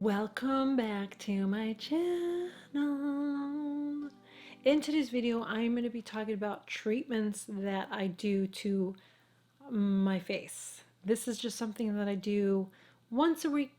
Welcome back to my channel. In today's video, I'm going to be talking about treatments that I do to my face. This is just something that I do once a week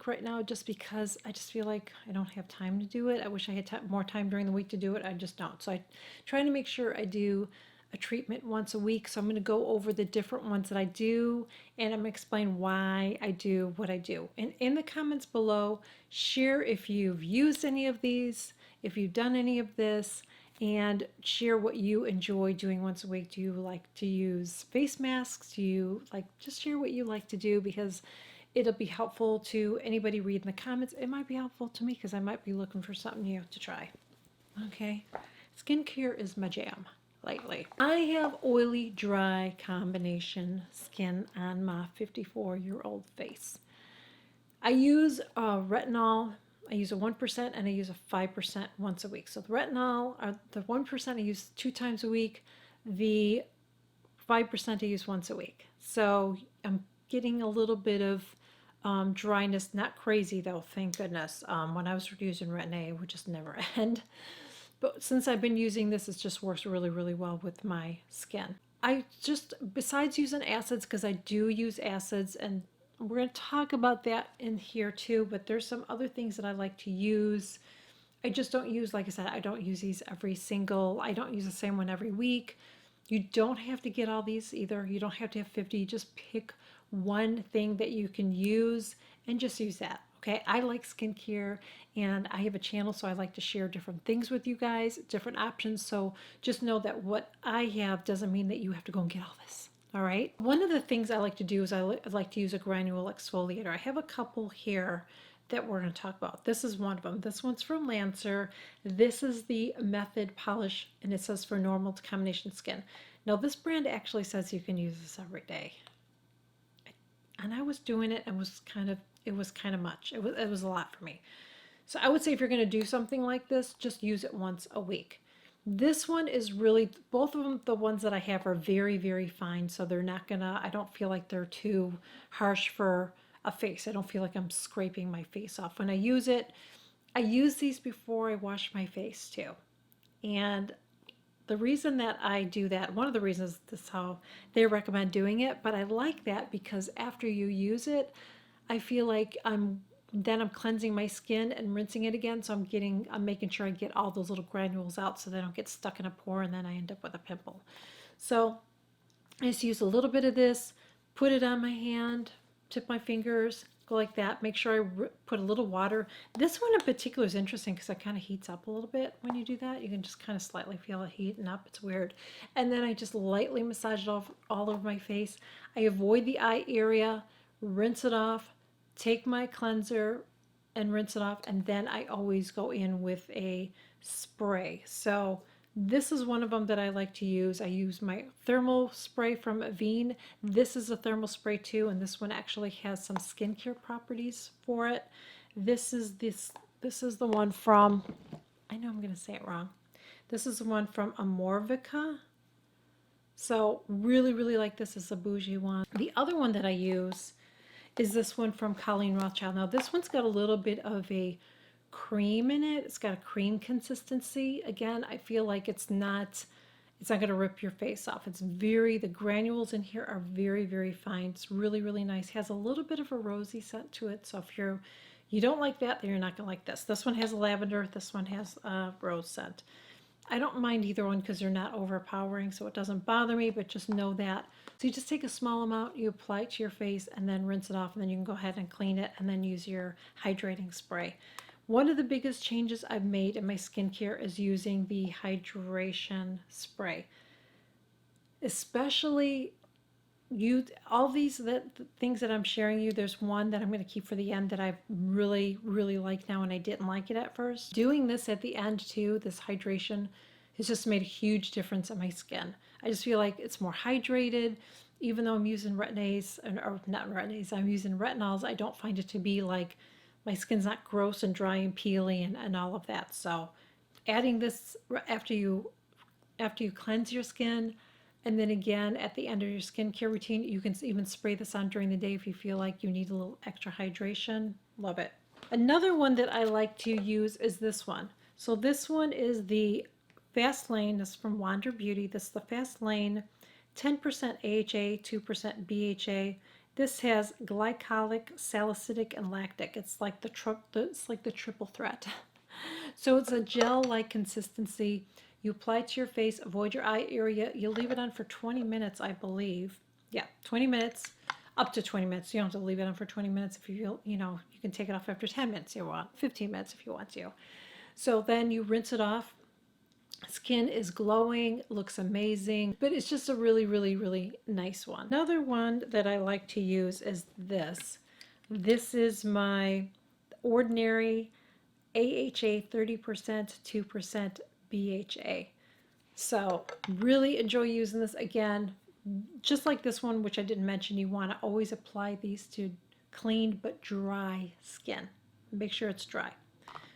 right now, just because I just feel like I don't have time to do it. I wish I had more time during the week to do it. I just don't. So I try to make sure I do a treatment once a week. So I'm going to go over the different ones that I do, and I'm going to explain why I do what I do. And in the comments below, share if you've used any of these, if you've done any of this, and share what you enjoy doing once a week. Do you like to use face masks? Do you just share what you like to do, because it'll be helpful to anybody reading the comments. It might be helpful to me because I might be looking for something new to try. Okay, skincare is my jam lately. I have oily, dry combination skin on my 54-year-old face. I use retinol. I use a 1% and I use a 5% once a week. So the retinol, the 1% I use 2 times a week. The 5% I use once a week. So I'm getting a little bit of dryness, not crazy though, thank goodness. When I was using Retin-A, it would just never end. But since I've been using this, it just works really, really well with my skin. I just, besides using acids, because I do use acids, and we're going to talk about that in here too, but there's some other things that I like to use. I just don't use, like I said, I don't use these I don't use the same one every week. You don't have to get all these either. You don't have to have 50. Just pick one thing that you can use and just use that. Okay, I like skincare and I have a channel, so I like to share different things with you guys, different options. So just know that what I have doesn't mean that you have to go and get all this. All right. One of the things I like to do is I like to use a granule exfoliator. I have a couple here that we're going to talk about. This is one of them. This one's from Lancer. This is the Method Polish, and it says for normal to combination skin. Now this brand actually says you can use this every day. And I was doing it and it was kind of much. It was a lot for me. So I would say if you're going to do something like this, just use it once a week. This one is really, both of them, the ones that I have are very, very fine. So they're not gonna, I don't feel like they're too harsh for a face. I don't feel like I'm scraping my face off. When I use it, I use these before I wash my face too. And the reason that I do that, one of the reasons, this is how they recommend doing it, but I like that because after you use it, I feel like I'm cleansing my skin and rinsing it again. So I'm making sure I get all those little granules out so they don't get stuck in a pore and then I end up with a pimple. So I just use a little bit of this, put it on my hand, tip my fingers, go like that. Make sure I put a little water. This one in particular is interesting because it kind of heats up a little bit when you do that. You can just kind of slightly feel it heating up. It's weird. And then I just lightly massage it all over my face. I avoid the eye area, rinse it off, take my cleanser and rinse it off, and then I always go in with a spray. So this is one of them that I like to use. I use my thermal spray from Avene. This is a thermal spray too, and this one actually has some skincare properties for it. This is the one from, I know I'm going to say it wrong. This is the one from Amorvica. So really, really like this. It's a bougie one. The other one that I use is this one from Colleen Rothschild. Now this one's got a little bit of a cream in it. It's got a cream consistency. Again, I feel like it's not going to rip your face off. The granules in here are very, very fine. It's really, really nice. Has a little bit of a rosy scent to it. So if you don't like that, then you're not going to like this. This one has lavender. This one has a rose scent. I don't mind either one because they're not overpowering, so it doesn't bother me, but just know that. So you just take a small amount, you apply it to your face, and then rinse it off, and then you can go ahead and clean it, and then use your hydrating spray. One of the biggest changes I've made in my skincare is using the hydration spray. Especially all these things that I'm sharing you, there's one that I'm going to keep for the end that I really, really like now, and I didn't like it at first. Doing this at the end too, this hydration, has just made a huge difference in my skin. I just feel like it's more hydrated. Even though I'm using Retin-A's, or not Retin-A's, I'm using retinols, I don't find it to be like, my skin's not gross and dry and peely and all of that. So adding this after you cleanse your skin, and then again at the end of your skincare routine, you can even spray this on during the day if you feel like you need a little extra hydration. Love it. Another one that I like to use is this one. So this one is the Fast Lane. This is from Wander Beauty. This is the Fast Lane, 10% AHA, 2% BHA. This has glycolic, salicylic, and lactic. It's like the triple threat. So it's a gel-like consistency. You apply it to your face, avoid your eye area. You leave it on for 20 minutes, I believe. Yeah, 20 minutes, up to 20 minutes. You don't have to leave it on for 20 minutes if you feel, you can take it off after 10 minutes if you want, 15 minutes if you want to. So then you rinse it off. Skin is glowing, looks amazing, but it's just a really, really, really nice one. Another one that I like to use is this. This is my Ordinary AHA 30%, 2% BHA. So really enjoy using this. Again, just like this one, which I didn't mention, you want to always apply these to clean but dry skin. Make sure it's dry.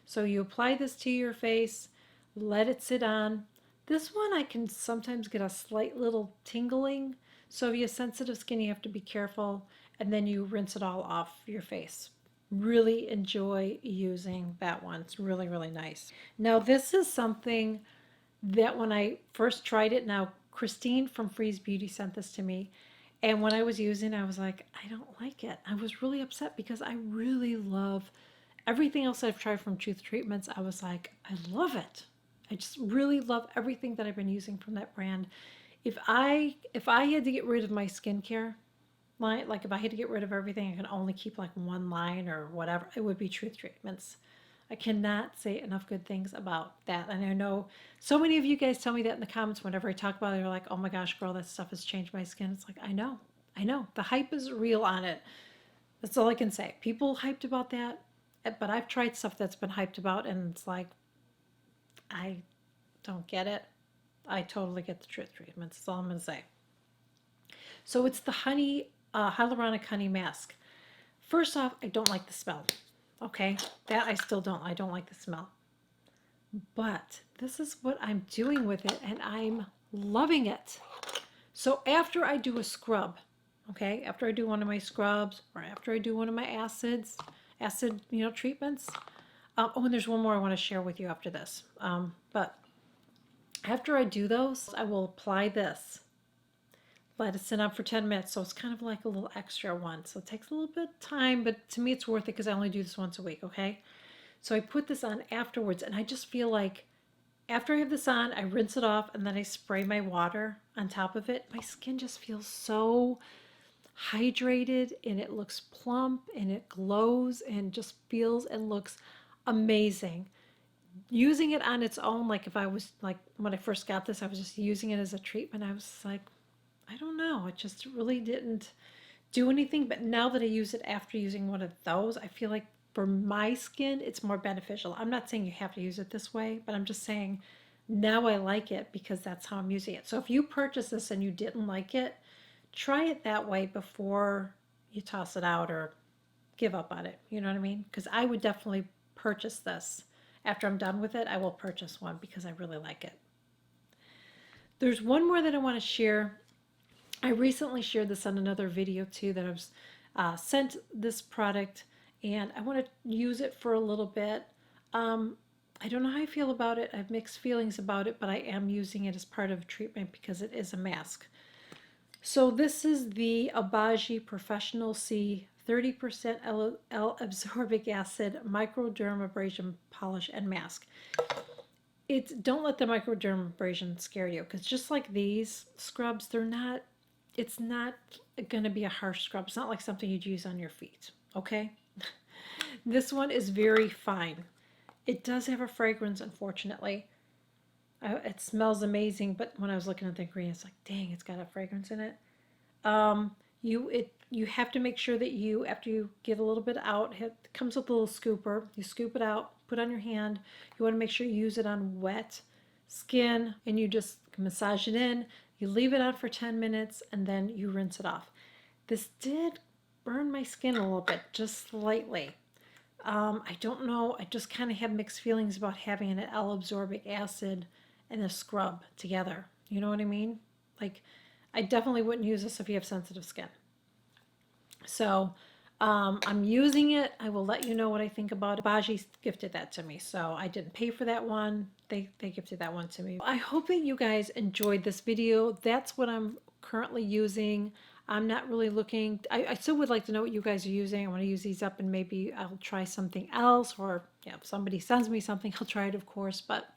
So you apply this to your face, let it sit on. This one I can sometimes get a slight little tingling. So if you have sensitive skin, you have to be careful. And then you rinse it all off your face. Really enjoy using that one. It's really, really nice. Now this is something that when I first tried it, now Christine from Freeze Beauty sent this to me. And when I was using it, I was like, I don't like it. I was really upset because I really love everything else I've tried from Truth Treatments. I was like, I love it. I just really love everything that I've been using from that brand. If I had to get rid of my skincare line, like if I had to get rid of everything, I could only keep like one line or whatever, it would be Truth Treatments. I cannot say enough good things about that. And I know so many of you guys tell me that in the comments whenever I talk about it. You're like, oh my gosh, girl, that stuff has changed my skin. It's like, I know. The hype is real on it. That's all I can say. People hyped about that, but I've tried stuff that's been hyped about, and it's like, I don't get it. I totally get the Truth Treatments. That's all I'm going to say. So it's the hyaluronic honey mask. First off, I don't like the smell. Okay, that I still don't. I don't like the smell. But this is what I'm doing with it, and I'm loving it. So after I do a scrub, okay, after I do one of my scrubs or after I do one of my acid, treatments. Oh, and there's one more I want to share with you after this. But after I do those, I will apply this. Let it sit on for 10 minutes. So it's kind of like a little extra one. So it takes a little bit of time, but to me it's worth it because I only do this once a week, okay? So I put this on afterwards, and I just feel like after I have this on, I rinse it off and then I spray my water on top of it. My skin just feels so hydrated, and it looks plump, and it glows, and just feels and looks amazing. Using it on its own, like if I was like when I first got this, I was just using it as a treatment. I was like, I don't know, it just really didn't do anything. But now that I use it after using one of those, I feel like for my skin, it's more beneficial. I'm not saying you have to use it this way, but I'm just saying now I like it because that's how I'm using it. So if you purchase this and you didn't like it, try it that way before you toss it out or give up on it. You know what I mean? Because I would definitely purchase this. After I'm done with it, I will purchase one because I really like it. There's one more that I want to share. I recently shared this on another video too, that I was sent this product, and I want to use it for a little bit. I don't know how I feel about it. I have mixed feelings about it, but I am using it as part of treatment because it is a mask. So this is the Abaji Professional C 30% L-absorbic acid microdermabrasion polish and mask. Don't let the microdermabrasion scare you, because just like these scrubs, it's not going to be a harsh scrub. It's not like something you'd use on your feet, okay? This one is very fine. It does have a fragrance, unfortunately. It smells amazing, but when I was looking at the ingredients, like, dang, it's got a fragrance in it. You have to make sure that after you get a little bit out, it comes with a little scooper. You scoop it out, put it on your hand. You want to make sure you use it on wet skin, and you just massage it in. You leave it on for 10 minutes, and then you rinse it off. This did burn my skin a little bit, just slightly. I don't know. I just kind of have mixed feelings about having an L-absorbic acid and a scrub together. You know what I mean? Like, I definitely wouldn't use this if you have sensitive skin. So I'm using it. I will let you know what I think about it. Baji gifted that to me, so I didn't pay for that one. They gifted that one to me. I hope that you guys enjoyed this video. That's what I'm currently using. I'm not really looking. I still would like to know what you guys are using. I want to use these up and maybe I'll try something else, or yeah, if somebody sends me something, I'll try it, of course. But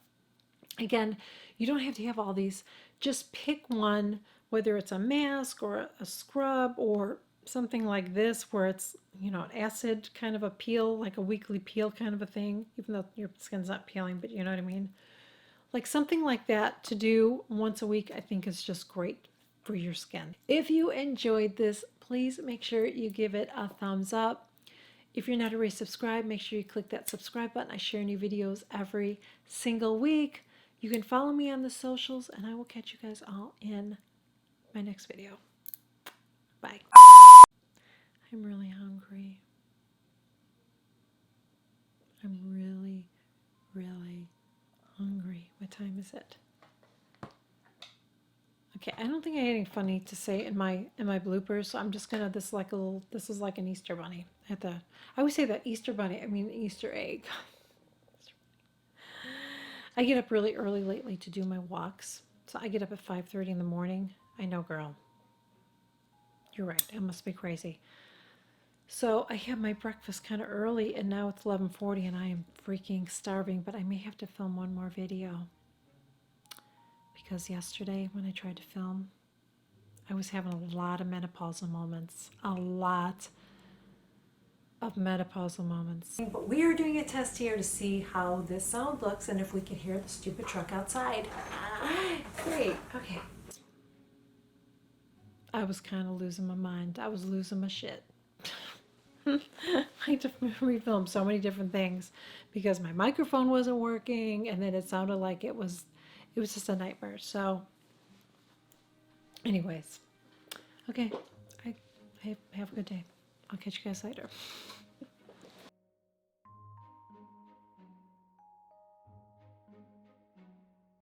again, you don't have to have all these. Just pick one, whether it's a mask or a scrub or something like this where it's, you know, an acid kind of a peel, like a weekly peel kind of a thing, even though your skin's not peeling, but you know what I mean? Like something like that to do once a week, I think is just great for your skin. If you enjoyed this, please make sure you give it a thumbs up. If you're not already subscribed, make sure you click that subscribe button. I share new videos every single week. You can follow me on the socials, and I will catch you guys all in my next video. Bye. I'm really hungry. I'm really, really hungry. What time is it? Okay, I don't think I had anything funny to say in my bloopers, so I'm just gonna this is like an Easter bunny. I always say that Easter bunny, I mean Easter egg. I get up really early lately to do my walks. So I get up at 5:30 in the morning. I know, girl. You're right. I must be crazy. So I had my breakfast kind of early, and now it's 11:40 and I am freaking starving, but I may have to film one more video because yesterday when I tried to film, I was having a lot of menopausal moments. A lot of menopausal moments. But we are doing a test here to see how this sound looks and if we can hear the stupid truck outside. Great. Okay. I was kind of losing my mind. I was losing my shit. I had to refilm so many different things because my microphone wasn't working, and then it sounded like it was just a nightmare. So anyways, okay, I have a good day. I'll catch you guys later.